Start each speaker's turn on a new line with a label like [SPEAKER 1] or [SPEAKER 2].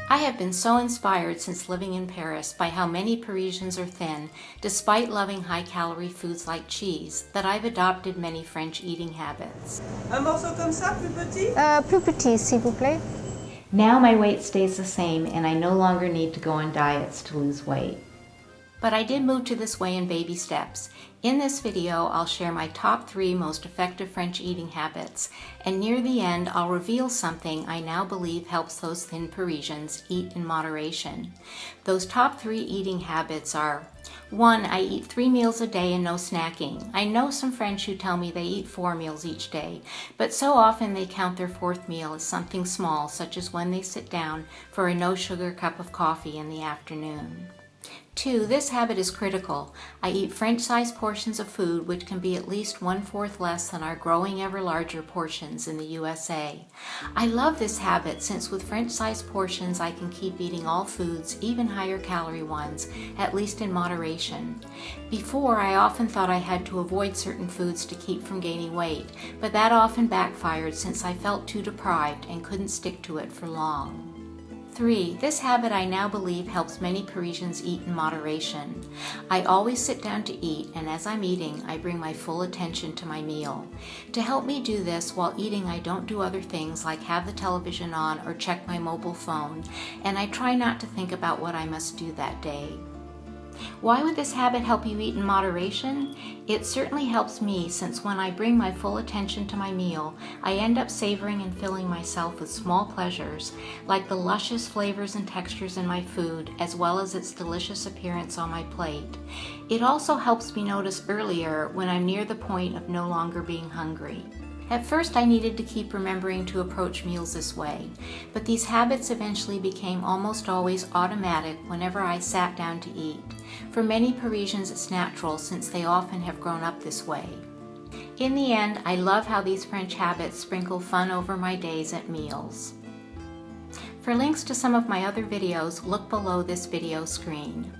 [SPEAKER 1] I have been so inspired since living in Paris by how many Parisians are thin, despite loving high-calorie foods like cheese, that I've adopted many French eating habits.
[SPEAKER 2] Un morceau comme ça, plus petit?
[SPEAKER 3] Plus petit, s'il vous plaît.
[SPEAKER 1] Now my weight stays the same and I no longer need to go on diets to lose weight. But I did move to this way in baby steps. In this video, I'll share my top 3 most effective French eating habits, and near the end, I'll reveal something I now believe helps those thin Parisians eat in moderation. Those top 3 eating habits are: 1. I eat 3 meals a day and no snacking. I know some French who tell me they eat 4 meals each day, but so often they count their 4th meal as something small, such as when they sit down for a no-sugar cup of coffee in the afternoon. 2. This habit is critical. I eat French-sized portions of food which can be at least 1/4 less than our growing ever larger portions in the USA. I love this habit since with French-sized portions I can keep eating all foods, even higher calorie ones, at least in moderation. Before, I often thought I had to avoid certain foods to keep from gaining weight, but that often backfired since I felt too deprived and couldn't stick to it for long. 3. This habit I now believe helps many Parisians eat in moderation. I always sit down to eat, and as I'm eating, I bring my full attention to my meal. To help me do this while eating, I don't do other things like have the television on or check my mobile phone, and I try not to think about what I must do that day. Why would this habit help you eat in moderation? It certainly helps me, since when I bring my full attention to my meal, I end up savoring and filling myself with small pleasures, like the luscious flavors and textures in my food, as well as its delicious appearance on my plate. It also helps me notice earlier when I'm near the point of no longer being hungry. At first, I needed to keep remembering to approach meals this way, but these habits eventually became almost always automatic whenever I sat down to eat. For many Parisians, it's natural since they often have grown up this way. In the end, I love how these French habits sprinkle fun over my days at meals. For links to some of my other videos, look below this video screen.